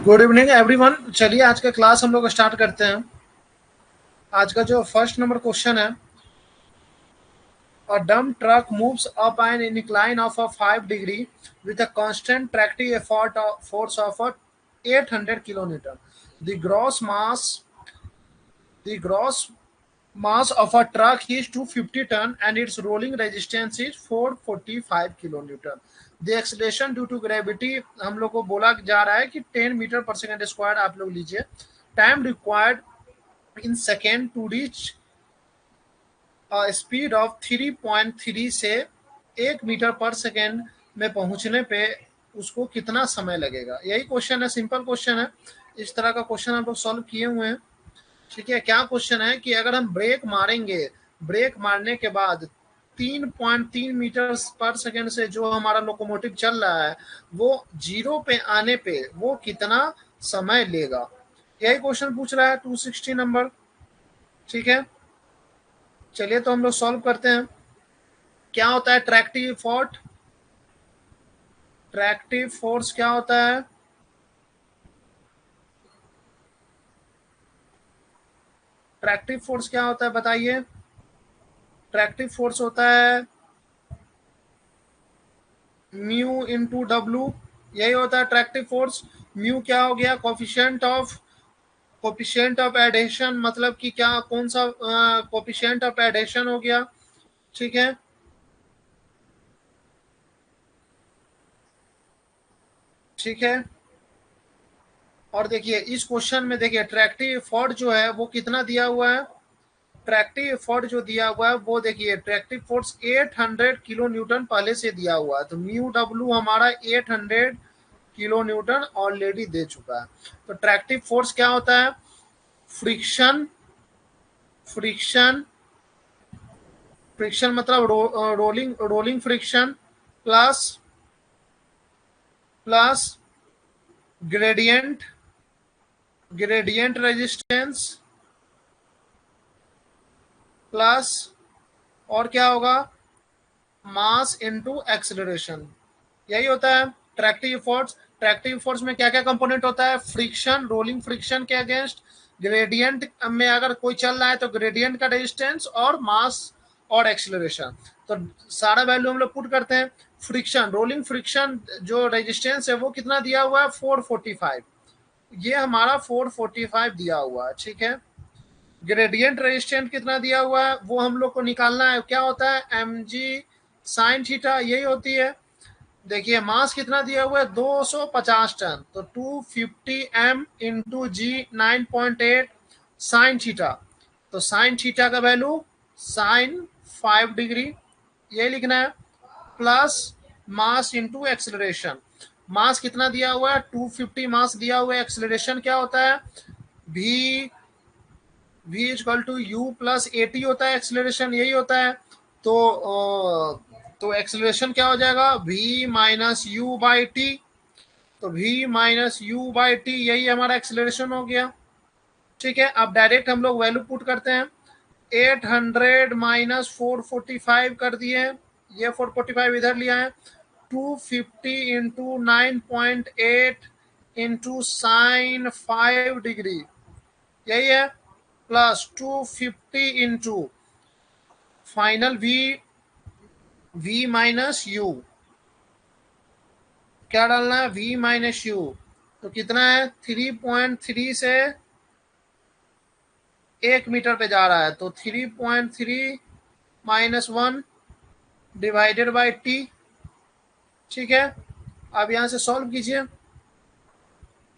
Good evening everyone. चलिए आज का क्लास हम लोग स्टार्ट करते हैं। आज का जो फर्स्ट नंबर क्वेश्चन है, a dump truck moves up an incline of a 5 degree with a constant tractive force of a 800 kilonewton. The gross mass of a truck is 250 ton and its rolling resistance is 445 kilonewton. The acceleration due to gravity हम लोग को बोला जा रहा है कि 10 metre पर second square आप लोग लीजिए। Time required in second to reach speed of 3.3 से 1 मीटर पर सेकेंड में पहुंचने पे उसको कितना समय लगेगा। यही क्वेश्चन है, सिंपल क्वेश्चन है। इस तरह का क्वेश्चन हम लोग सॉल्व किए हुए हैं। ठीक है, क्या क्वेश्चन है कि अगर हम ब्रेक मारेंगे, ब्रेक मारने के बाद 3.3 मीटर पर सेकेंड से जो हमारा लोकोमोटिव चल रहा है वो जीरो पे आने पे वो कितना समय लेगा, यही क्वेश्चन पूछ रहा है 260 नंबर। ठीक है, चलिए तो हम लोग सॉल्व करते हैं। क्या होता है ट्रैक्टिव फोर्स? ट्रैक्टिव फोर्स क्या होता है? ट्रैक्टिव फोर्स क्या होता है बताइए। ट्रैक्टिव फोर्स होता है म्यू इंटू डब्लू, यही होता है ट्रैक्टिव फोर्स। म्यू क्या हो गया? कोफिशिएंट ऑफ एडेशन, मतलब कि क्या कौन सा कोफिशिएंट ऑफ एडेशन हो गया। ठीक है, ठीक है। और देखिए इस क्वेश्चन में देखिए ट्रैक्टिव फोर्स जो है वो कितना दिया हुआ है। ट्रैक्टिव फोर्स जो दिया हुआ है वो देखिए ट्रैक्टिव फोर्स 800 किलो न्यूटन पहले से दिया हुआ है, तो म्यू डब्लू हमारा 800 किलो न्यूटन ऑलरेडी दे चुका है। तो ट्रैक्टिव फोर्स क्या होता है? फ्रिक्शन, फ्रिक्शन फ्रिक्शन मतलब rolling friction plus plus gradient gradient resistance plus और क्या होगा? मास इनटू एक्सेलरेशन, यही होता है ट्रैक्टिव फोर्स। ट्रैक्टिव फोर्स में क्या क्या कंपोनेंट होता है? फ्रिक्शन, रोलिंग फ्रिक्शन के अगेंस्ट, ग्रेडियंट में अगर कोई चल रहा है तो ग्रेडियंट का रेजिस्टेंस और मास और एक्सेलरेशन। तो सारा वैल्यू हम लोग पुट करते हैं। फ्रिक्शन, रोलिंग फ्रिक्शन जो रेजिस्टेंस है वो कितना दिया हुआ है? 445, ये हमारा 445 दिया हुआ है। ठीक है, ग्रेडियंट रेजिस्टेंट कितना दिया हुआ है वो हम लोग को निकालना है। क्या होता है? एम जी साइन थीटा, यही होती है। देखिए मास कितना दिया हुआ है? 250 टन, तो 250 M into G 9.8 sine theta, तो साइन थीटा का वैल्यू साइन 5 डिग्री, ये लिखना है। प्लस मास इंटू एक्सेलरेशन, मास कितना दिया हुआ है? 250 मास दिया हुआ है। एक्सेलरेशन क्या होता है? v equal to u plus a t होता है एक्सेलरेशन, यही होता है। तो एक्सेलरेशन क्या हो जाएगा? v minus u by t, तो v minus u by T यही हमारा एक्सेलरेशन हो गया। ठीक है, अब डायरेक्ट हम लोग वैल्यू पुट करते हैं। 800 माइनस 445 कर दिए, ये 445 इधर लिया है। 250 इंटू 9.8 इंटू साइन 5 डिग्री, यही है, plus 250 into final v minus you, क्या डालना है? v माइनस यू, तो कितना है? 3.3 से 1 मीटर पे जा रहा है, तो 3.3 माइनस 1 डिवाइडेड बाई टी। ठीक है, अब यहां से सॉल्व कीजिए,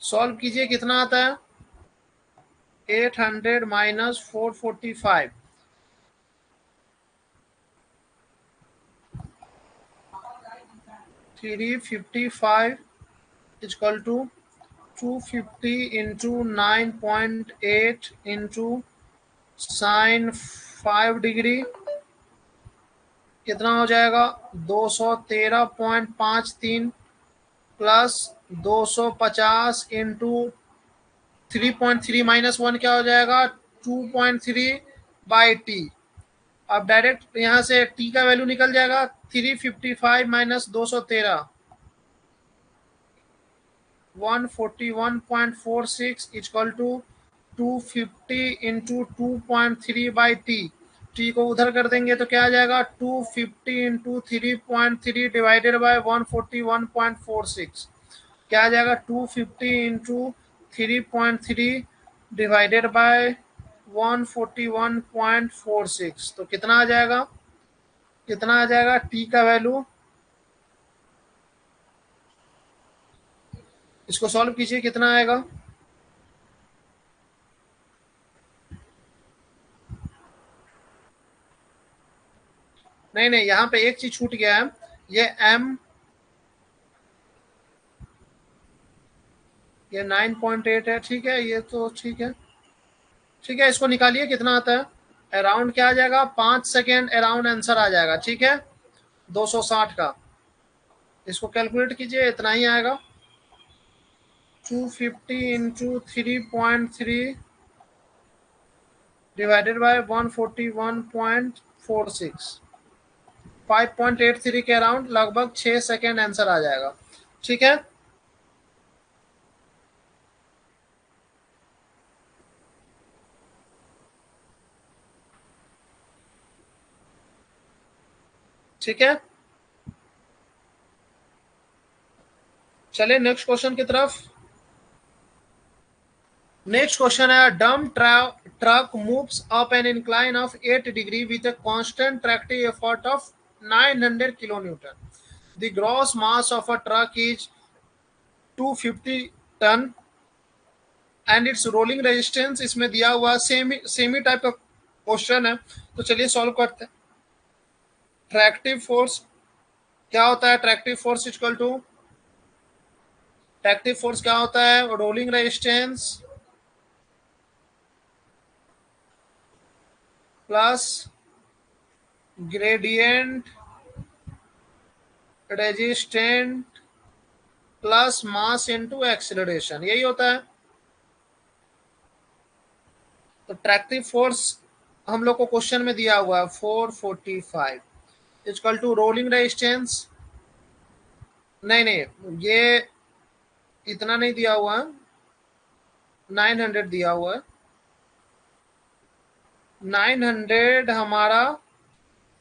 सॉल्व कीजिए, कितना आता है? 800 minus 445, 355 equal to 250 into 9.8 into sine 5 degree, कितना हो जाएगा? 213.53 प्लस 250 इंटू 3.3 माइनस 1 क्या हो जाएगा? 2.3 बाई टी। अब डायरेक्ट यहाँ से टी का वैल्यू निकल जाएगा। 355 minus 213, 141.46 equal to 250 into 2.3/t। T को उधर कर देंगे तो क्या आ जाएगा, 250 इंटू 3.3 डिवाइडेड बाय 141.46। क्या आ जाएगा, 250 इंटू 3.3 डिवाइडेड बाय 141.46। तो कितना आ जाएगा, कितना आ जाएगा टी का वैल्यू। इसको सॉल्व कीजिए, कितना आएगा। नहीं नहीं, यहाँ पे एक चीज छूट गया है, ये m, ये 9.8 है, ठीक है, ये तो ठीक है, ठीक है, इसको निकालिए कितना आता है। अराउंड क्या आ जाएगा, 5 सेकेंड अराउंड आंसर आ जाएगा, ठीक है, 260 का। इसको कैलकुलेट कीजिए, इतना ही आएगा, 250 इंटू 3.3 डिवाइडेड बाय 141.46, 5.83 के अराउंड लगभग 6 सेकेंड आंसर आ जाएगा, ठीक है। ठीक है, चलिए नेक्स्ट क्वेश्चन की तरफ। नेक्स्ट क्वेश्चन है, dump truck moves up an incline of 8 degree with a constant tractive effort of 900 kilo newton. The gross mass of a truck is 250 ton and its rolling resistance इसमें दिया हुआ, semi type का question है, तो चलिए solve करते हैं। Tractive force क्या होता है, tractive force equal to, tractive force क्या होता है, rolling resistance plus gradient resistant plus mass into acceleration, यही होता है। तो ट्रैक्टिव फोर्स हम लोग को क्वेश्चन में दिया हुआ है 445 इक्वल टू रोलिंग रेजिस्टेंस, नहीं नहीं, ये इतना नहीं दिया हुआ है, 900 दिया हुआ है, 900 हमारा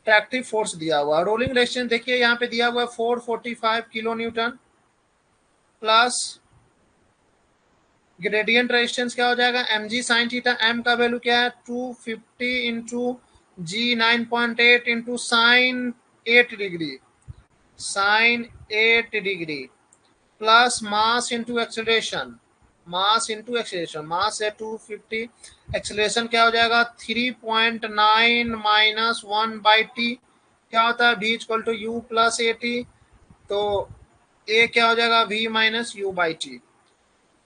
ट्रैक्टिव फोर्स दिया हुआ है। रोलिंग रेजिस्टेंस देखिए यहाँ पे दिया हुआ है 445 kilo newton plus gradient resistance क्या हो जाएगा, एम जी साइन थीटा, एम का वैल्यू क्या है 250 into G 9.8 into sine 8 degree, sine 8 degree plus mass into acceleration, mass into acceleration, mass है 250, एक्सेलरेशन क्या हो जाएगा 3.9 माइनस 1/t, क्या होता है v equal to u plus a t, तो a क्या हो जाएगा v minus u by t,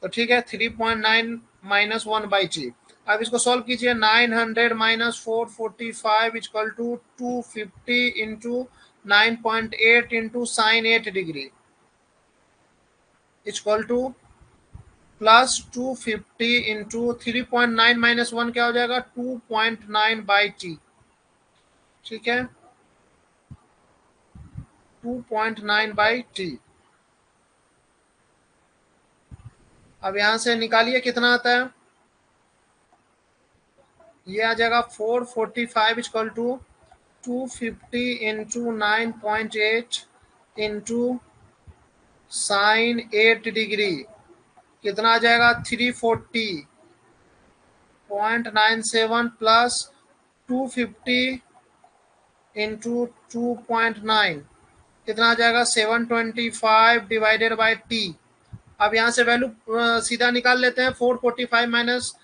तो ठीक है 3.9 माइनस 1/t। अब इसको सॉल्व कीजिए, 900 minus 445 equal to 250 into 9.8 into sine 8 degree equal to plus 250 into 3.9 minus 1 क्या हो जाएगा 2.9/t, ठीक है, 2.9/t। अब यहां से निकालिए कितना आता है, ये आ जाएगा 445 equal to 250 into 9.8 into sine 8 degree, कितना आ जाएगा 340.97 प्लस 250 इंटू 2.9, कितना आ जाएगा 725 डिवाइडेड बाई टी। अब यहाँ से वैल्यू सीधा निकाल लेते हैं, 445 माइनस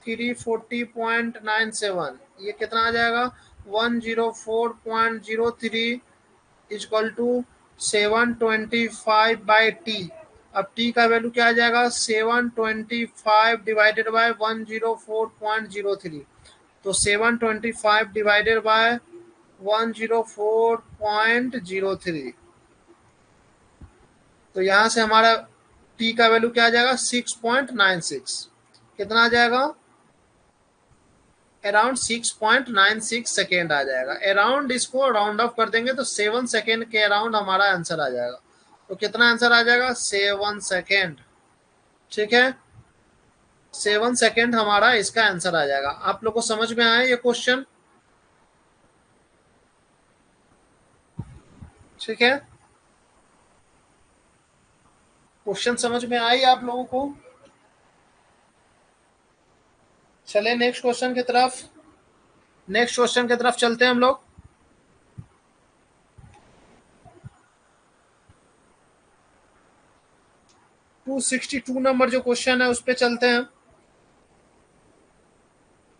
340.97, ये कितना आ जाएगा 104.03 इक्वल टू 725/t। अब t का वैल्यू क्या आ जाएगा 725 डिवाइडेड बाय 104.03, तो 725 डिवाइडेड बाय 104.03, तो यहां से हमारा t का वैल्यू क्या आ जाएगा 6.96, कितना आ जाएगा अराउंड 6.96 सेकेंड आ जाएगा। अराउंड इसको राउंड ऑफ कर देंगे तो 7 सेकेंड के अराउंड हमारा आंसर आ जाएगा। तो कितना आंसर आ जाएगा? 7 सेकेंड। ठीक है, 7 सेकेंड हमारा इसका आंसर आ जाएगा। आप लोग को समझ में आया ये क्वेश्चन? ठीक है, क्वेश्चन समझ में आई आप लोगों को? चले नेक्स्ट क्वेश्चन की तरफ। नेक्स्ट क्वेश्चन की तरफ चलते हैं हम लोग। 262 नंबर जो क्वेश्चन है उस पे चलते हैं।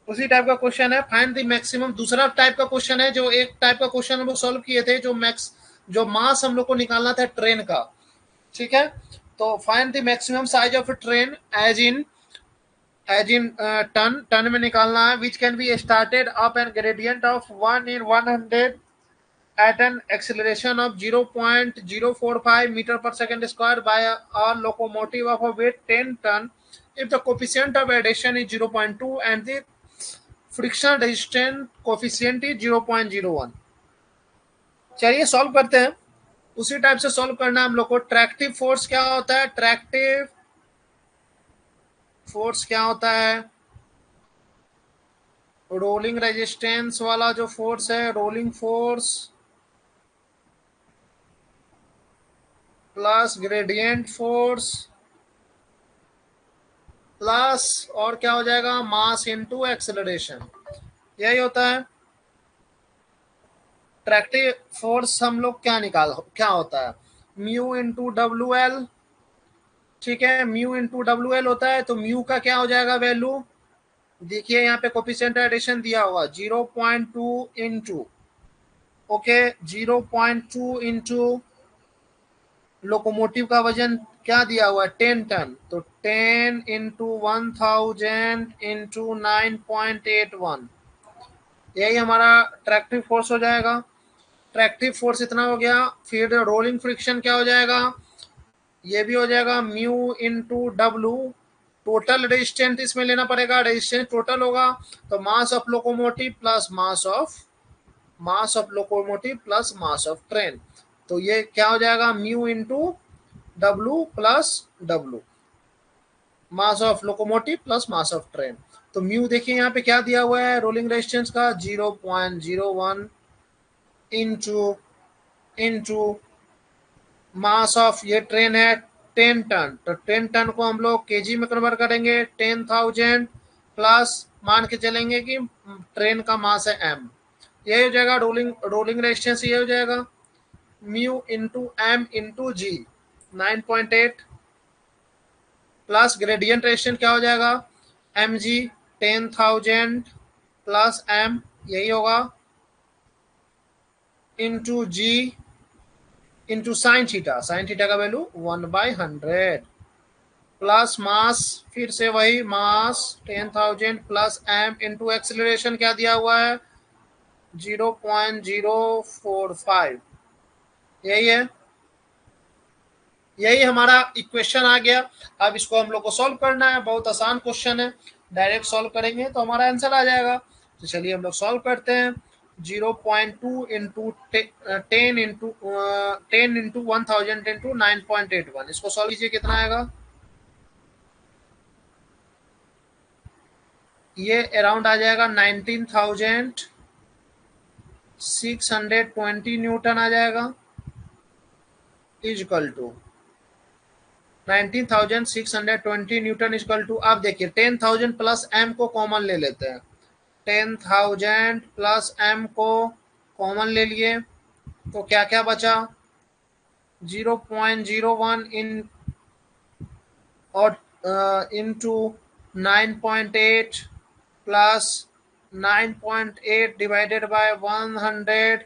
उसी टाइप का क्वेश्चन है, फाइंड द मैक्सिमम। दूसरा टाइप का क्वेश्चन है, जो एक टाइप का क्वेश्चन हम लोग सॉल्व किए थे, जो मास हम लोग को निकालना था ट्रेन का। ठीक है, तो find the maximum size of train as in ton में निकालना है, which can be started up and gradient of 1/100 at an acceleration of 0.045 meter per second square by a locomotive of a weight 10 ton if the coefficient of adhesion is 0.2 and the friction resistance coefficient is 0.01। चलिए solve करते हैं। उसी type से solve करना है हम लोग को। ट्रैक्टिव फोर्स क्या होता है? ट्रैक्टिव फोर्स क्या होता है? रोलिंग रेजिस्टेंस वाला जो फोर्स है, rolling force plus gradient force plus और क्या हो जाएगा? मास इनटू एक्सेलरेशन। यही होता है ट्रैक्टिव फोर्स। हम लोग क्या होता है? Mu into W L. ठीक है, म्यू इंटू डब्ल्यू एल होता है। तो म्यू का क्या हो जाएगा वैल्यू? देखिए यहाँ पे कोफिशिएंट एडिशन दिया हुआ 0.2 इंटू, ओके, 0.2 इंटू लोकोमोटिव का वजन क्या दिया हुआ है? 10 टन। तो 10 इंटू 1000 इंटू 9.81, यही हमारा ट्रैक्टिव फोर्स हो जाएगा। ट्रैक्टिव फोर्स इतना हो गया। फिर रोलिंग फ्रिक्शन क्या हो जाएगा? ये भी हो जाएगा mu into W. Total resistance इसमें लेना पड़ेगा, रेजिस्टेंस टोटल होगा। तो mass of locomotive plus mass of train. तो ये क्या हो जाएगा? Mu into W plus W, mass of locomotive plus mass of train. तो म्यू देखिए यहाँ पे क्या दिया हुआ है रोलिंग रेजिस्टेंस का? 0.01 इंटू इंटू मास ऑफ, ये ट्रेन है 10 टन, तो 10 टन को हम लोग केजी में कन्वर्ट करेंगे। 10,000 प्लस मान के चलेंगे कि ट्रेन का मास है एम। यही हो जाएगा रोलिंग रोलिंग रेजिस्टेंस। ये हो जाएगा mu into M into G 9.8 plus gradient resistance क्या हो जाएगा? एम जी 10,000 प्लस एम, यही होगा इंटू जी इंटू साइन थीटा का वैल्यू 1/100 प्लस मास, फिर से वही मास 10,000 प्लस एम इंटू एक्सिलरेशन क्या दिया हुआ है? 0.045। यही है, यही हमारा इक्वेशन आ गया। अब इसको हम लोग को सॉल्व करना है। बहुत आसान क्वेश्चन है, डायरेक्ट सॉल्व करेंगे तो हमारा आंसर आ जाएगा। तो चलिए हम लोग सॉल्व करते हैं। 0.2 इंटू 10 इंटू 1000 इंटू 9.81, इसको सॉल्व कीजिए, कितना आएगा? ये अराउंड आ जाएगा 19,620 न्यूटन आ जाएगा, equal to 19,620 newton equal to. अब देखिए 10,000 प्लस एम को कॉमन ले लेते हैं। 10,000 प्लस एम को कॉमन ले लिए तो क्या क्या बचा? 0.01 इन और into 9.8 plus 9.8 divided by 100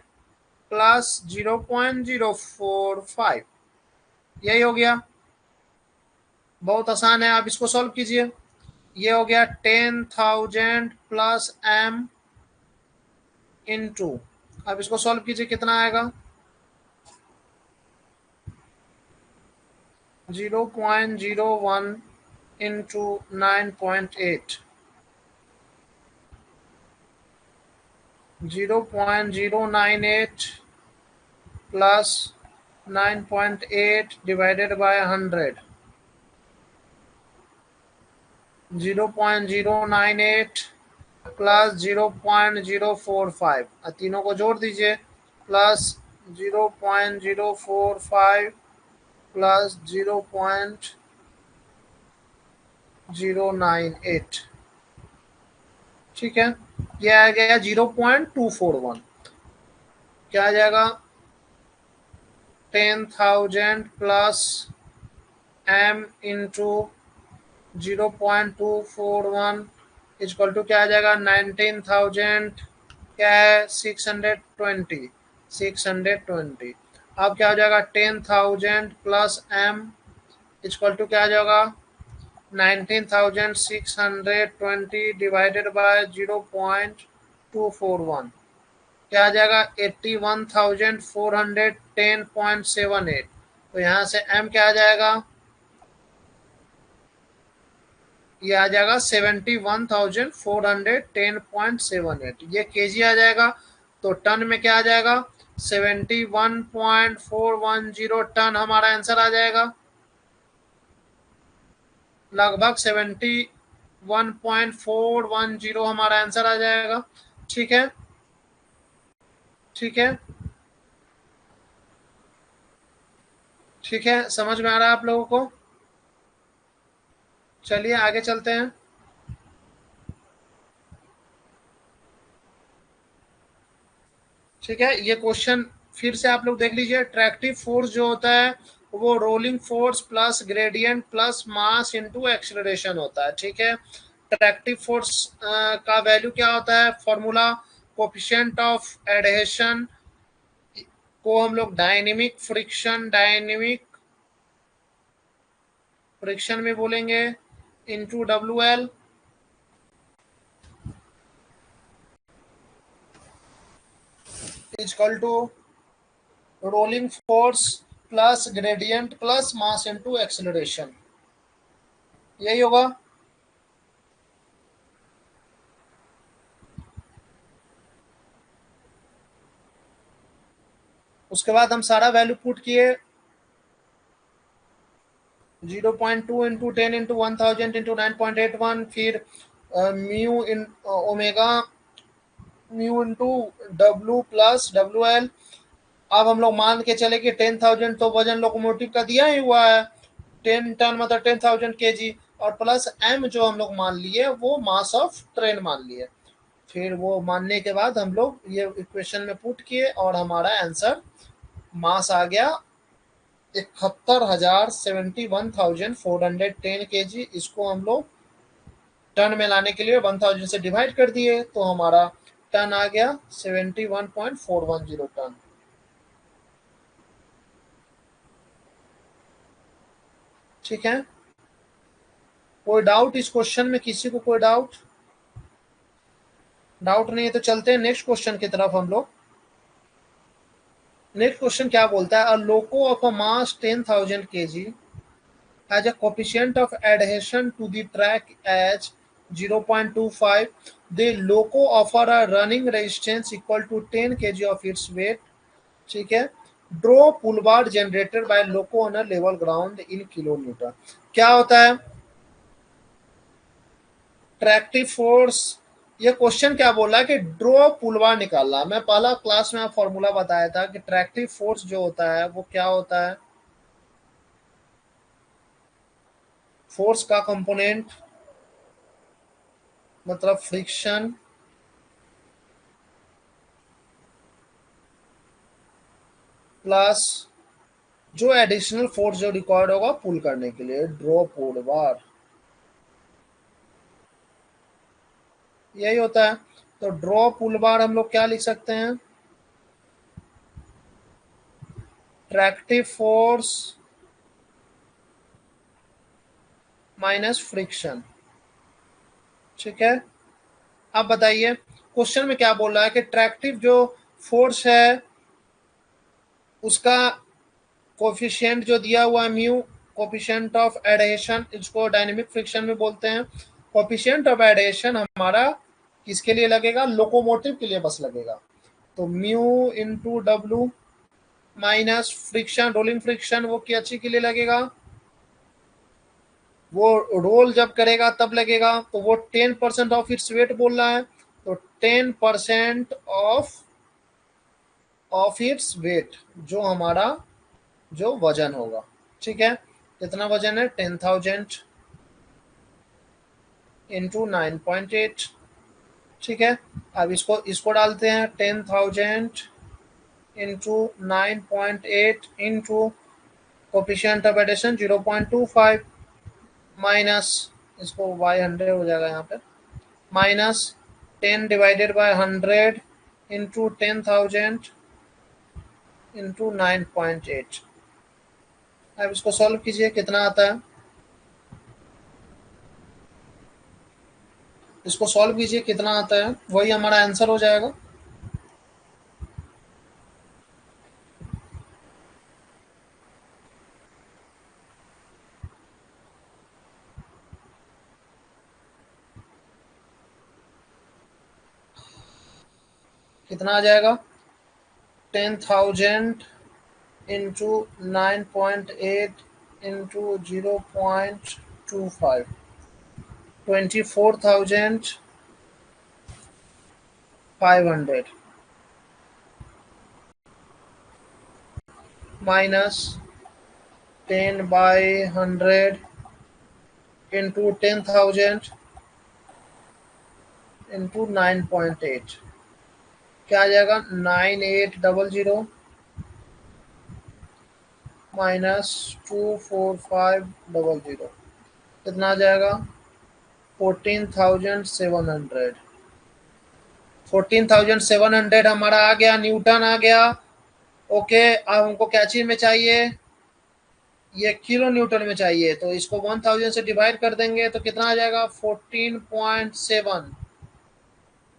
plus 0.045, यही हो गया। बहुत आसान है, आप इसको सॉल्व कीजिए। ये हो गया 10,000 प्लस एम इंटू, अब इसको सॉल्व कीजिए, कितना आएगा? 0.01 into 9.8, 0.098 plus 9.8 divided by 100, 0.098 plus 0.045, तीनों को जोड़ दीजिए, प्लस 0.045 प्लस 0.098, ठीक है। ये आ गया 0.241, क्या आ जाएगा 10,000 plus m into 0.241 equal to क्या आ जाएगा 19,000, क्या है 620, 620। अब क्या हो जाएगा 10,000 प्लस m इक्वल टू क्या आ जाएगा 19,620 डिवाइडेड बाय 0.241, क्या आ जाएगा 81,410.78। तो यहाँ से m क्या आ जाएगा, ये आ जाएगा 71,410.78, ये केजी आ जाएगा। तो टन में क्या आ जाएगा 71.410 टन हमारा आंसर आ जाएगा, लगभग 71.410 हमारा आंसर आ जाएगा, ठीक है, ठीक है, ठीक है, समझ में आ रहा है आप लोगों को। चलिए आगे चलते हैं। ठीक है, ये क्वेश्चन फिर से आप लोग देख लीजिए। ट्रैक्टिव फोर्स जो होता है वो rolling force plus gradient plus mass into acceleration होता है, ठीक है। ट्रैक्टिव फोर्स का वैल्यू क्या होता है, फॉर्मूला कोफिशिएंट ऑफ एडहेशन को हम लोग डायनेमिक फ्रिक्शन में बोलेंगे into WL, equal to rolling force plus gradient plus mass into acceleration, यही होगा। उसके बाद हम सारा वैल्यू पुट किए, 0.2 इंटू 10 इंटू 1000 इंटू 9.81, फिर mu in omega mu into W plus WL। अब हम लोग मान के चले कि 10,000 तो वजन लोकोमोटिव का दिया ही हुआ है, 10 टन मतलब 10,000 kg, और प्लस m जो हम लोग मान लिए वो मास ऑफ ट्रेन मान लिए। फिर वो मानने के बाद हम लोग ये इक्वेशन में पुट किए और हमारा आंसर मास आ गया 71,000 71,410 kg। इसको हम लोग टन में लाने के लिए 1000 से डिवाइड कर दिए तो हमारा टन आ गया 71.410 टन। ठीक है, कोई डाउट इस क्वेश्चन में, किसी को कोई डाउट नहीं है तो चलते हैं नेक्स्ट क्वेश्चन की तरफ हम लोग। नेक्स्ट क्वेश्चन क्या बोलता है, a loco of a mass 10,000 kg has a coefficient of adhesion to the track as 0.25. The loco offer a running resistance equal to 10 kg of its weight, ठीक है। Draw pull bar generated by loco on a level ground in kilometre. क्या होता है tractive force, ये question क्या बोला है कि ड्रॉ पुल बार निकालना। मैं पहला क्लास में फॉर्मूला बताया था कि ट्रैक्टिव फोर्स जो होता है वो क्या होता है, फोर्स का कंपोनेंट मतलब फ्रिक्शन प्लस जो एडिशनल फोर्स जो रिक्वायर्ड होगा पुल करने के लिए, ड्रॉ पुल बार, यही होता है। तो ड्रॉ पुल बार हम लोग क्या लिख सकते हैं, ट्रैक्टिव फोर्स माइनस फ्रिक्शन, ठीक है। अब बताइए क्वेश्चन में क्या बोल रहा है कि ट्रैक्टिव जो फोर्स है उसका कोफिशिएंट जो दिया हुआ है म्यू, कोफिशिएंट ऑफ एडहेशन, इसको डायनेमिक फ्रिक्शन में बोलते हैं। कोफिशिएंट ऑफ एडहेशन हमारा किसके लिए लगेगा, लोकोमोटिव के लिए बस लगेगा। तो mu into W minus friction, rolling friction वो अच्छी के लिए लगेगा, वो रोल जब करेगा तब लगेगा, तो वो 10% ऑफ इट्स वेट बोल रहा है, तो 10% ऑफ इट्स वेट, जो हमारा जो वजन होगा, ठीक है, कितना वजन है 10,000 इंटू 9.8, ठीक है। अब इसको इसको डालते हैं 10,000 into 9.8 into coefficient of addition 0.25 minus, इसको बाई 100 हो जाएगा यहाँ पे, minus 10 divided by 100 into 10,000 into 9.8। अब इसको सॉल्व कीजिए कितना आता है, इसको सॉल्व कीजिए कितना आता है, वही हमारा आंसर हो जाएगा। कितना आ जाएगा 10,000 into 9.8 into 0.25, 24,500 minus 10/100 into 10,000 into 9.8, क्या आ जाएगा 9800 माइनस 24500, कितना आ जाएगा 14,700। 14,700 हमारा आ गया, न्यूटन आ गया। ओके, अब हमको क्या चीज में चाहिए, ये किलो न्यूटन में चाहिए, तो इसको 1000 से डिवाइड कर देंगे तो कितना आ जाएगा 14.7,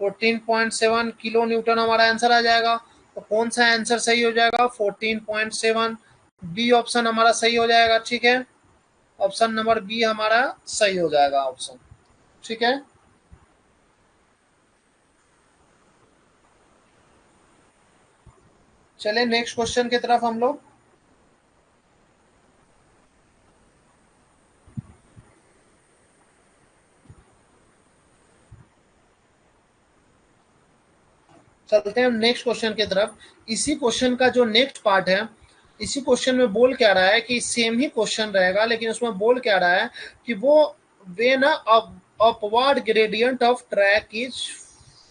14.7 किलो न्यूटन हमारा आंसर आ जाएगा। तो कौन सा आंसर सही हो जाएगा 14.7, बी ऑप्शन हमारा सही हो जाएगा, ठीक है, ऑप्शन नंबर बी हमारा सही हो जाएगा ऑप्शन, ठीक है। चले नेक्स्ट क्वेश्चन की तरफ हम लोग। चलते हैं नेक्स्ट क्वेश्चन की तरफ। इसी क्वेश्चन का जो नेक्स्ट पार्ट है, इसी क्वेश्चन में बोल क्या रहा है कि सेम ही क्वेश्चन रहेगा, लेकिन उसमें बोल क्या रहा है कि वो when upward gradient of track is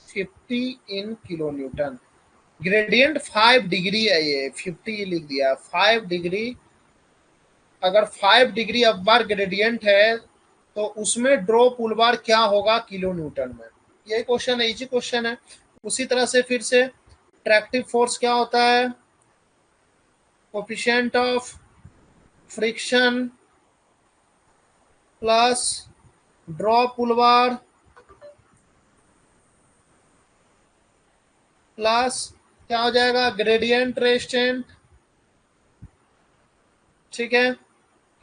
50 in kilo Newton, gradient 5 degree है, ये 50 लिख दिया 5 डिग्री, अगर 5 डिग्री अपवार ग्रेडियंट है तो उसमें ड्रॉ पुल बार क्या होगा किलो न्यूटन में, ये क्वेश्चन है, इजी क्वेश्चन है। उसी तरह से फिर से ट्रैक्टिव फोर्स क्या होता है, coefficient of friction plus draw pull bar plus क्या हो जाएगा ग्रेडियंट रेजिस्टेंट, ठीक है।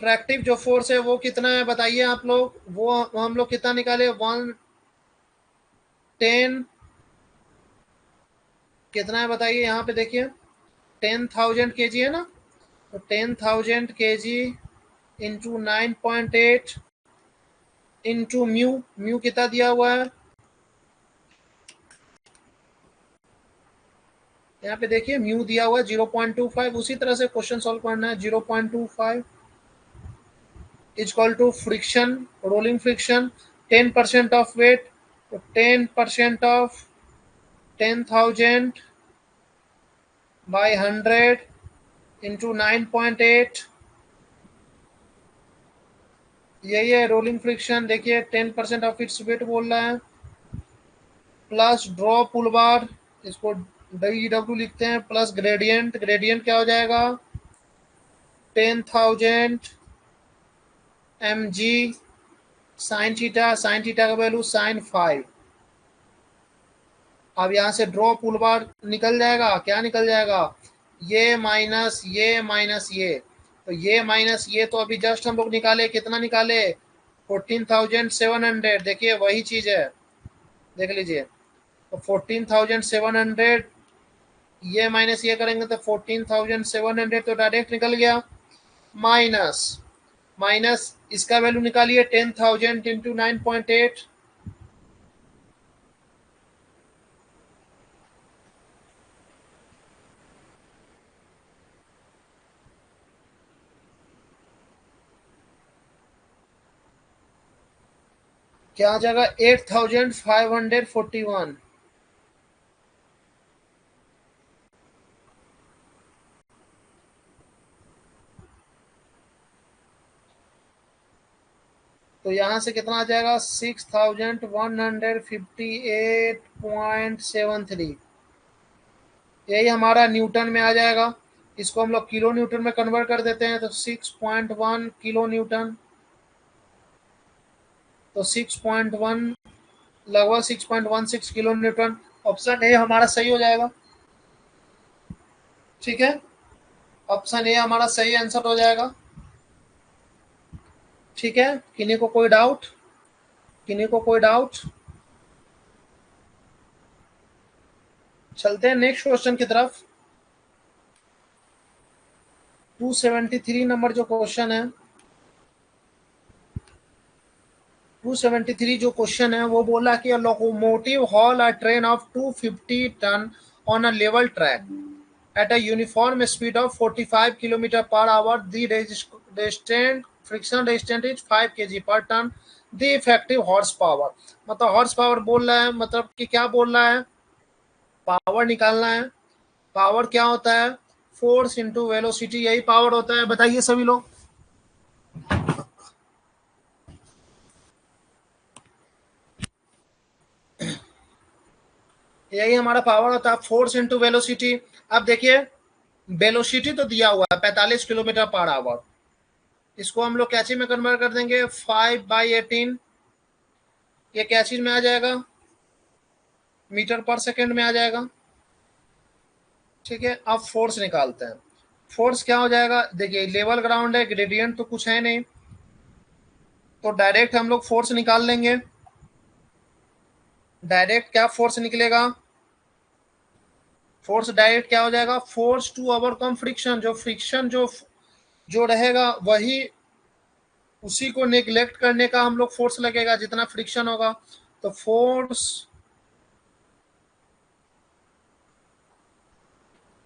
ट्रैक्टिव जो फोर्स है वो कितना है बताइए आप लोग, वो हम लोग कितना निकाले 110, कितना है बताइए यहाँ पे देखिए 10,000 kg है ना, तो 10,000 kg into 9.8 into mu, mu कितना दिया हुआ है यहाँ पे देखिए, म्यू दिया हुआ है 0.25, उसी तरह से क्वेश्चन सॉल्व करना है। 0.25 is equal to friction, rolling friction 10% of weight, तो 10% ऑफ 10,000 बाई 100 इंटू 9.8, यही है रोलिंग फ्रिक्शन, देखिए 10% ऑफ इट्स वेट बोल रहा है, प्लस ड्रॉ पुल बार, इसको डब्ल्यू लिखते हैं, प्लस ग्रेडियंट, ग्रेडियंट क्या हो जाएगा 10,000 mg sine theta, sine theta का वैल्यू साइन 5। अब यहाँ से ड्रॉ पुल बार निकल जाएगा, क्या निकल जाएगा ये माइनस ये माइनस ये, तो ये माइनस ये तो अभी जस्ट हम लोग निकाले, कितना निकाले 14,700, देखिए वही चीज है, देख लीजिए, तो 14,700 ये माइनस ये करेंगे तो 14,700 तो डायरेक्ट निकल गया, माइनस माइनस इसका वैल्यू निकालिए 10,000 इंटू 9.8, क्या आ जाएगा 8,541। तो यहाँ से कितना आ जाएगा 6,158.73, यही हमारा न्यूटन में आ जाएगा। इसको हम लोग किलो न्यूटन में कन्वर्ट कर देते हैं तो 6.1 किलो न्यूटन, तो 6.1 लगभग 6.16 किलो न्यूटन। ऑप्शन ए हमारा सही हो जाएगा। ठीक है, ऑप्शन ए हमारा सही आंसर हो जाएगा। ठीक है, किन्हीं को कोई डाउट, किन्हीं को कोई डाउट? चलते हैं नेक्स्ट क्वेश्चन की तरफ। 273 नंबर जो क्वेश्चन है, 273 जो क्वेश्चन है वो बोला कि locomotive haul a train of 250 ton on a level track at a uniform speed of 45 km per hour. The resistant friction resistance is 5 kg per ton. The effective horsepower, मतलब horse power बोल रहा है, मतलब कि क्या बोल रहा है, पावर निकालना है। पावर क्या होता है, फोर्स इंटू वेलोसिटी, यही पावर होता है। बताइए सभी लोग, यही हमारा पावर होता है, फोर्स इंटू वेलोसिटी। अब देखिए वेलोसिटी तो दिया हुआ है 45 किलोमीटर पर आवर, इसको हम लोग कैची में कन्वर्ट कर देंगे 5/18, ये क्या चीज में आ जाएगा, मीटर पर सेकंड में आ जाएगा। ठीक है, अब फोर्स निकालते हैं। फोर्स क्या हो जाएगा, देखिए लेवल ग्राउंड है, ग्रेडियंट तो कुछ है नहीं, तो डायरेक्ट हम लोग फोर्स निकाल लेंगे। डायरेक्ट क्या फोर्स निकलेगा, फोर्स डायरेक्ट क्या हो जाएगा, फोर्स टू ओवरकम फ्रिक्शन, जो फ्रिक्शन जो रहेगा वही, उसी को नेग्लेक्ट करने का हम लोग फोर्स लगेगा जितना फ्रिक्शन होगा। तो force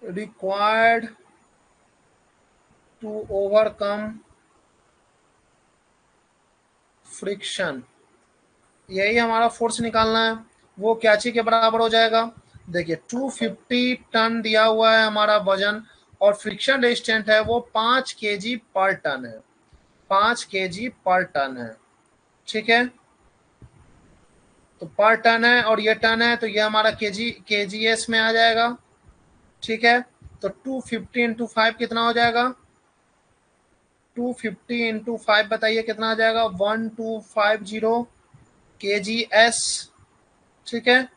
required to overcome friction, यही हमारा फोर्स निकालना है। वो क्या चीज के बराबर हो जाएगा, देखिए 250 टन दिया हुआ है हमारा वजन, और फ्रिक्शन रेजिस्टेंट है वो 5 केजी पर टन है, 5 केजी पर टन है। ठीक है, तो पर टन है और ये टन है, तो ये हमारा केजीएस में आ जाएगा। ठीक है, तो 250 इंटू 5 कितना हो जाएगा, 250 इंटू 5 बताइए कितना आ जाएगा, 1250 केजीएस। ठीक है,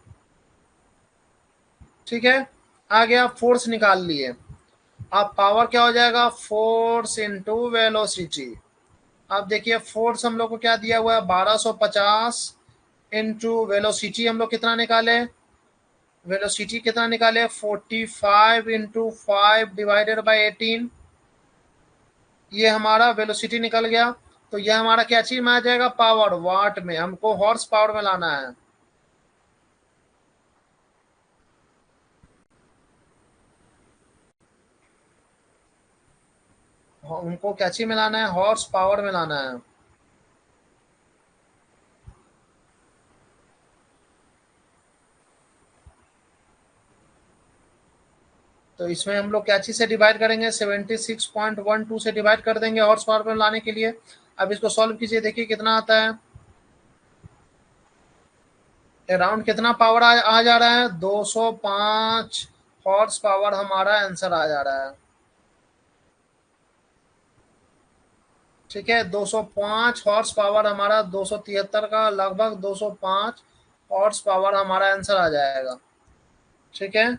ठीक है, आ गया, फोर्स निकाल लिए। अब पावर क्या हो जाएगा, फोर्स इंटू वेलोसिटी। अब देखिए फोर्स हम लोग को क्या दिया हुआ है 1250 इंटू वेलोसिटी, हम लोग कितना निकाले, वेलोसिटी कितना निकाले 45 इंटू 5 डिवाइडेड बाई 18, ये हमारा वेलोसिटी निकल गया। तो ये हमारा क्या चीज में आ जाएगा, पावर, वाट में, हमको हॉर्स पावर में लाना है। उनको क्या चीज में लाना है, हॉर्स पावर में लाना है। तो इसमें हम लोग क्या चीज से डिवाइड करेंगे, 76.12 से डिवाइड कर देंगे हॉर्स पावर में लाने के लिए। अब इसको सॉल्व कीजिए, देखिए कितना आता है, अराउंड कितना पावर आ जा रहा है, 205 हॉर्स पावर हमारा आंसर आ जा रहा है। ठीक है, 205 हॉर्स पावर हमारा, 273 का लगभग 205 हॉर्स पावर हमारा आंसर आ जाएगा। ठीक है,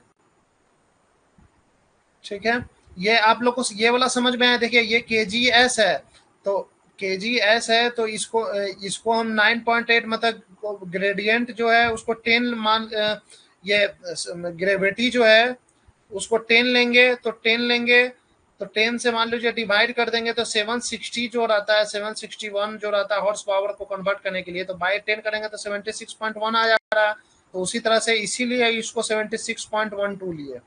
ठीक है, ये आप लोग को ये वाला समझ में आया। देखिए ये केजीएस है, तो केजीएस है, तो इसको हम 9.8 मतलब ग्रेडियंट जो है उसको 10 मान, ये ग्रेविटी जो है उसको 10 लेंगे तो 10 लेंगे तो 10 से मान लीजिए डिवाइड कर देंगे तो 760 जो रहता है, 761 जो रहता है हॉर्स पावर को कन्वर्ट करने के लिए, तो बाय 10 करेंगे तो 76.1 आ जा रहा है। तो उसी तरह से इसीलिए इसको 76.12 लिए।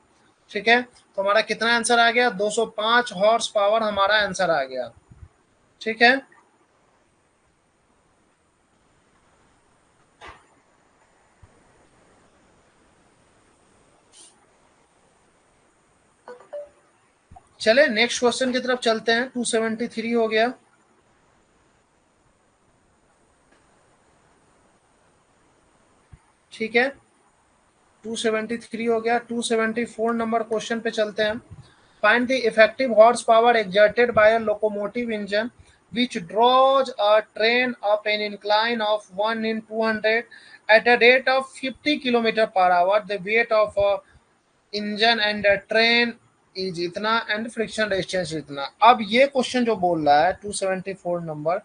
ठीक है, तो हमारा कितना आंसर आ गया, 205 हॉर्स पावर हमारा आंसर आ गया। ठीक है, चले नेक्स्ट क्वेश्चन की तरफ चलते हैं। 273 हो गया। ठीक है, 273 हो गया। 274 नंबर क्वेश्चन पे चलते हैं। Find the effective horse power exerted by a locomotive engine which draws a train up an incline of 1 in 200 at a rate of 50 km per hour. The weight of a engine and a train is इतना and friction resistance इतना। अब ये question जो बोल रहा है 274 number,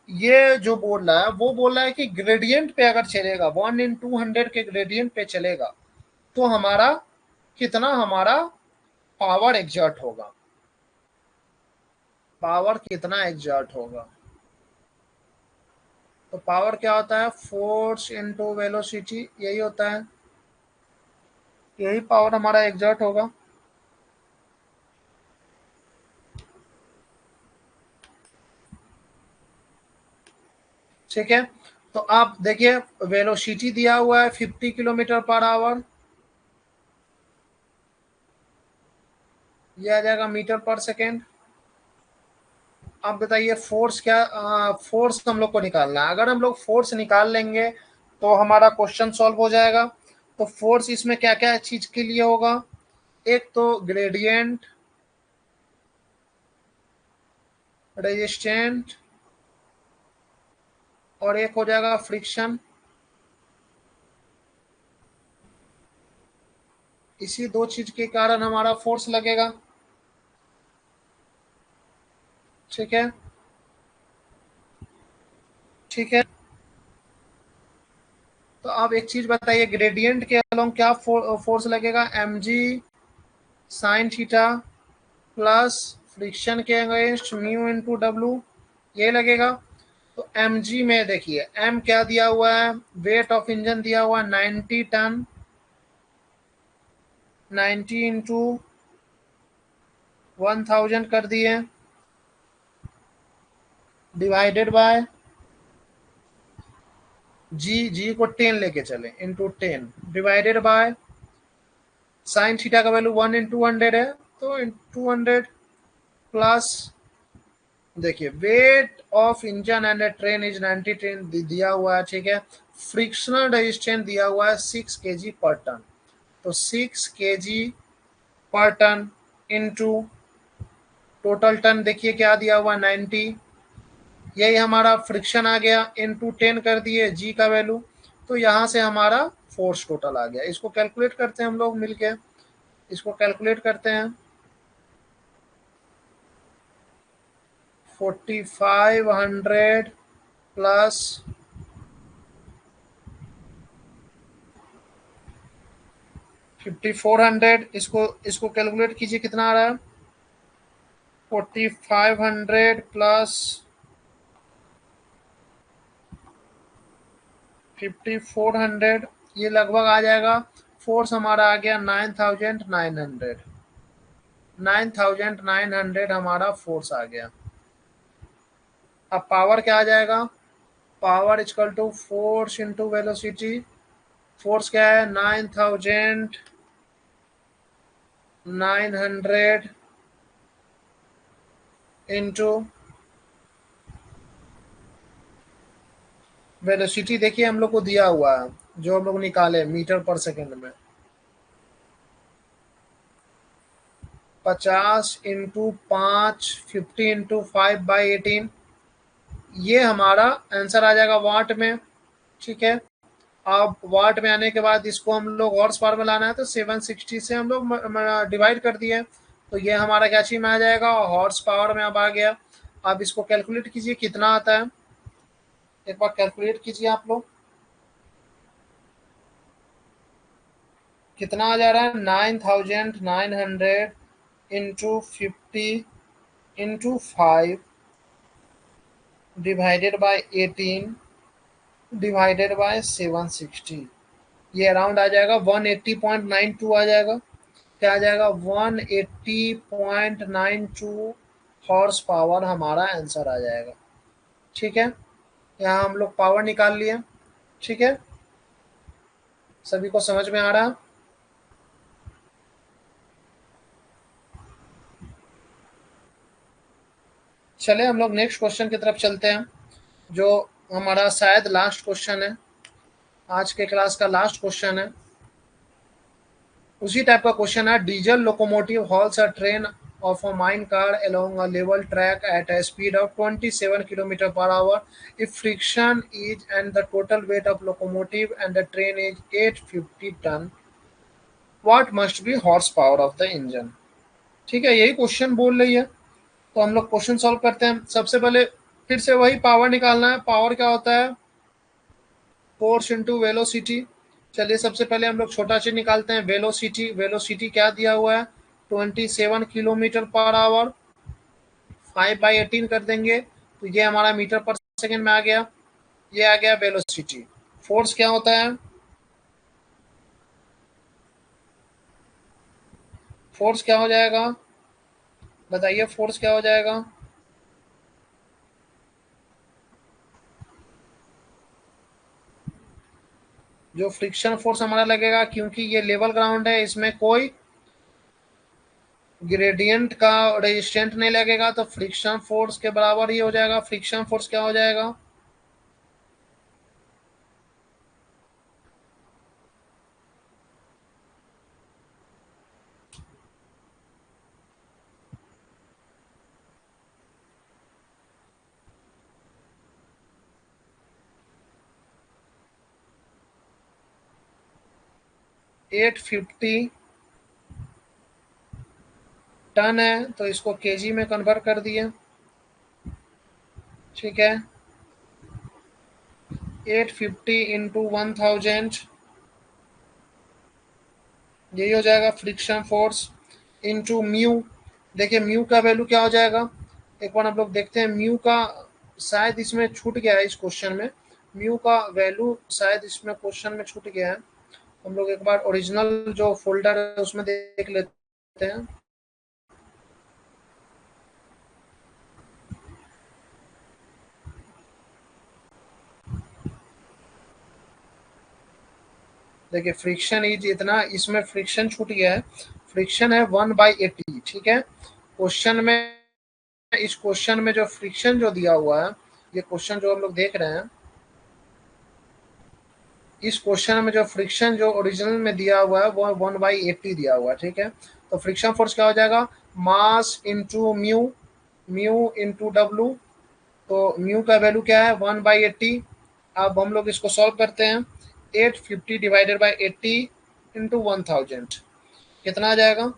ये जो बोल रहा है वो बोल रहा है कि ग्रेडियंट पे अगर चलेगा, 1 in 200 के ग्रेडियंट पे चलेगा तो हमारा कितना हमारा पावर एग्जर्ट होगा, पावर कितना एग्जर्ट होगा। तो पावर क्या होता है, फोर्स इनटू वेलोसिटी, यही होता है, यही पावर हमारा एग्जर्ट होगा। ठीक है, तो आप देखिए वेलोसिटी दिया हुआ है 50 किलोमीटर पर आवर, ये आ जाएगा मीटर पर सेकेंड। आप बताइए फोर्स क्या, फोर्स हम लोग को निकालना है। अगर हम लोग फोर्स निकाल लेंगे तो हमारा क्वेश्चन सॉल्व हो जाएगा। तो फोर्स इसमें क्या क्या चीज के लिए होगा, एक तो ग्रेडियंट, रेजिस्टेंट, और एक हो जाएगा फ्रिक्शन। इसी दो चीज के कारण हमारा फोर्स लगेगा। ठीक है, ठीक है, तो आप एक चीज बताइए, ग्रेडियंट के अलोंग क्या फोर्स लगेगा, एम जी साइन थीटा प्लस फ्रिक्शन के अगेंस्ट म्यू इंटू डब्ल्यू, ये लगेगा। तो एम जी में देखिए एम क्या दिया हुआ है, वेट ऑफ इंजन दिया हुआ है 90 टन, 90 इंटू 1000 कर दिए, डिवाइडेड बाय जी, जी को 10 लेके चले into 10 divided by sine theta का वैल्यू 1 इन 200 है, तो इन 200 प्लस देखिए weight of engine and train is 90 train दिया हुआ है। ठीक है, फ्रिक्शनल रेजिस्टेंस दिया हुआ है 6 केजी पर टन, तो 6 केजी पर टन इंटू टोटल टन देखिए क्या दिया हुआ 90, यही हमारा फ्रिक्शन आ गया, इंटू 10 कर दिए जी का वैल्यू, तो यहाँ से हमारा फोर्स टोटल आ गया। इसको कैलकुलेट करते हैं हम लोग मिलके, इसको कैलकुलेट करते हैं। 4500 प्लस 5400, इसको इसको कैलकुलेट कीजिए कितना आ रहा है, 4500 प्लस 5400, ये लगभग आ जाएगा। फोर्स हमारा आ गया 9900, 9900 हमारा फोर्स आ गया। अब पावर क्या आ जाएगा, power equal to force into velocity. Force क्या है, 9900 इंटू वेलोसिटी, देखिए हम लोग को दिया हुआ है जो हम लोग निकाले मीटर पर सेकेंड में, 50 इंटू 5, 50 इंटू 5/18, ये हमारा आंसर आ जाएगा वाट में। ठीक है, अब वाट में आने के बाद इसको हम लोग हॉर्स पावर में लाना है, तो 760 से हम लोग डिवाइड कर दिए, तो ये हमारा क्या चीज में आ जाएगा, हॉर्स पावर में अब आ गया। अब इसको कैलकुलेट कीजिए कितना आता है, एक बार कैलकुलेट कीजिए आप लोग। कितना आ जा रहा है 9900 into 50 into 5 divided by 18 divided by 760। ये अराउंड आ जाएगा 180.92 आ जाएगा। क्या आ जाएगा 180.92 हॉर्स पावर हमारा आंसर आ जाएगा। ठीक है, यहाँ हम लोग पावर निकाल लिए। ठीक है, सभी को समझ में आ रहा है? चले हम लोग नेक्स्ट क्वेश्चन की तरफ चलते हैं, जो हमारा शायद लास्ट क्वेश्चन है, आज के क्लास का लास्ट क्वेश्चन है। उसी टाइप का क्वेश्चन है, diesel locomotive halls a train of a mine car along a level track at a speed of 27 km per hour if friction is and the total weight of locomotive and the train is 850 ton, what must be horse power of the engine? ठीक है, यही question बोल रही है। तो हम लोग question solve करते हैं। सबसे पहले फिर से वही पावर निकालना है। पावर क्या होता है? Force into velocity. चलिए सबसे पहले हम लोग छोटा चीज निकालते हैं, वेलोसिटी। वेलोसिटी क्या दिया हुआ है? 27 km/h। 5/18 कर देंगे तो ये हमारा मीटर पर सेकेंड में आ गया। ये आ गया वेलोसिटी। फोर्स क्या होता है? फोर्स क्या हो जाएगा? बताइए, फोर्स क्या हो जाएगा? जो फ्रिक्शन फोर्स हमारा लगेगा, क्योंकि ये लेवल ग्राउंड है, इसमें कोई ग्रेडियंट का रेजिस्टेंट नहीं लगेगा, तो फ्रिक्शन फोर्स के बराबर ही हो जाएगा। फ्रिक्शन फोर्स क्या हो जाएगा? 850 टन है, तो इसको केजी में कन्वर्ट कर दिए। ठीक है, 850 इंटू 1000, यही हो जाएगा फ्रिक्शन फोर्स इंटू म्यू। देखिए म्यू का वैल्यू क्या हो जाएगा, एक बार हम लोग देखते हैं। म्यू का शायद इसमें छूट गया है, इस क्वेश्चन में म्यू का वैल्यू शायद इसमें क्वेश्चन में छूट गया है। हम लोग एक बार ओरिजिनल जो फोल्डर है उसमें देख लेते हैं। देखिए फ्रिक्शन इज इतना, इसमें फ्रिक्शन छूट गया है। फ्रिक्शन है 1/80। ठीक है, क्वेश्चन में, इस क्वेश्चन में जो फ्रिक्शन जो दिया हुआ है, ये क्वेश्चन जो हम लोग देख रहे हैं, इस क्वेश्चन में जो फ्रिक्शन जो ओरिजिनल में दिया हुआ है वो 1/80 दिया हुआ है। ठीक है, तो फ्रिक्शन फोर्स क्या हो जाएगा? Mass into mu, mu into W. तो म्यू का वैल्यू क्या है? 1/80। अब हम लोग इसको सॉल्व करते हैं। 850 डिवाइडेड बाई 80 इंटू 1000 कितना आ जाएगा?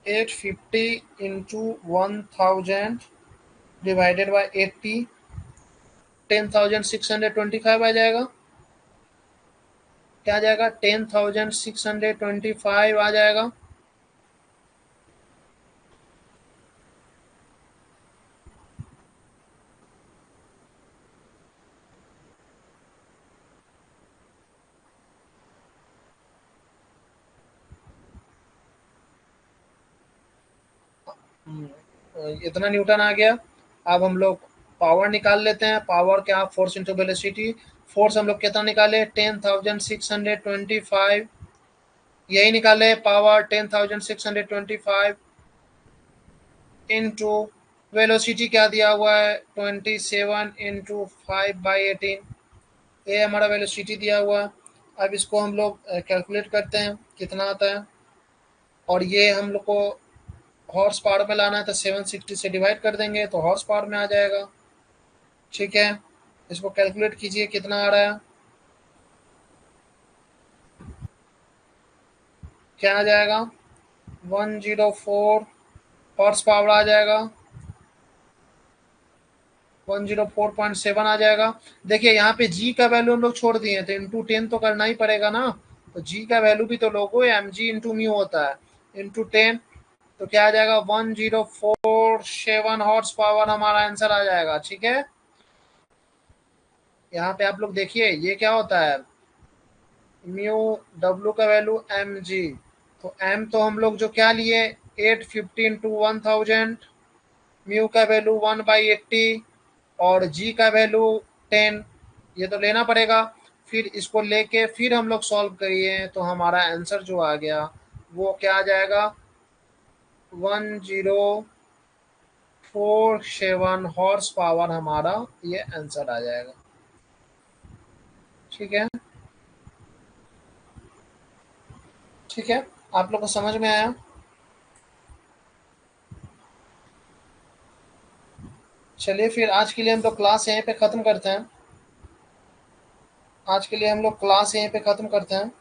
850 इंटू 1000 डिवाइडेड बाई 80, 10,625 आ जाएगा। क्या आ जाएगा? 10,625 आ जाएगा। इतना न्यूटन आ गया। अब हम लोग पावर निकाल लेते हैं। पावर क्या? Force into velocity. फोर्स हम लोग कितना निकाले? 10,625। यही निकाले पावर 10,625 इंटू वेलोसिटी क्या दिया हुआ है? 27 इंटू 5/18। ये हमारा वेलोसिटी दिया हुआ है। अब इसको हम लोग कैलकुलेट करते हैं कितना आता है, और ये हम लोग को हॉर्स पावर में लाना है, तो 760 से डिवाइड कर देंगे तो हॉर्स पावर में आ जाएगा। ठीक है, इसको कैलकुलेट कीजिए कितना आ रहा है। क्या आ जाएगा? 104 हॉर्स पावर आ जाएगा। 104.7 आ जाएगा। देखिए यहाँ पे जी का वैल्यू हम लोग छोड़ दिए, तो इंटू 10 तो करना ही पड़ेगा ना, तो जी का वैल्यू भी तो लोगो एम जी इंटू म्यू होता है, इंटू 10, तो क्या आ जाएगा 1047 हॉर्स पावर हमारा आंसर आ जाएगा। ठीक है, यहाँ पे आप लोग देखिए ये क्या होता है, म्यू डब्ल्यू का वैल्यू एम जी, तो एम तो हम लोग जो क्या लिए 850 इंटू 1000, म्यू का वैल्यू 1/80 और जी का वैल्यू 10, ये तो लेना पड़ेगा। फिर इसको लेके फिर हम लोग सॉल्व करिए तो हमारा आंसर जो आ गया वो क्या आ जाएगा 1047 हॉर्स पावर हमारा ये आंसर आ जाएगा। ठीक है, ठीक है, आप लोग को समझ में आया? चलिए फिर आज के लिए हम लोग क्लास यहीं पे ख़त्म करते हैं। आज के लिए हम लोग क्लास यहीं पे ख़त्म करते हैं।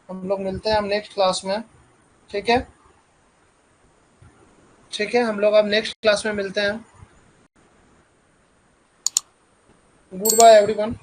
हम लोग मिलते हैं हम नेक्स्ट क्लास में। ठीक है, ठीक है, हम लोग अब नेक्स्ट क्लास में मिलते हैं। Goodbye everyone.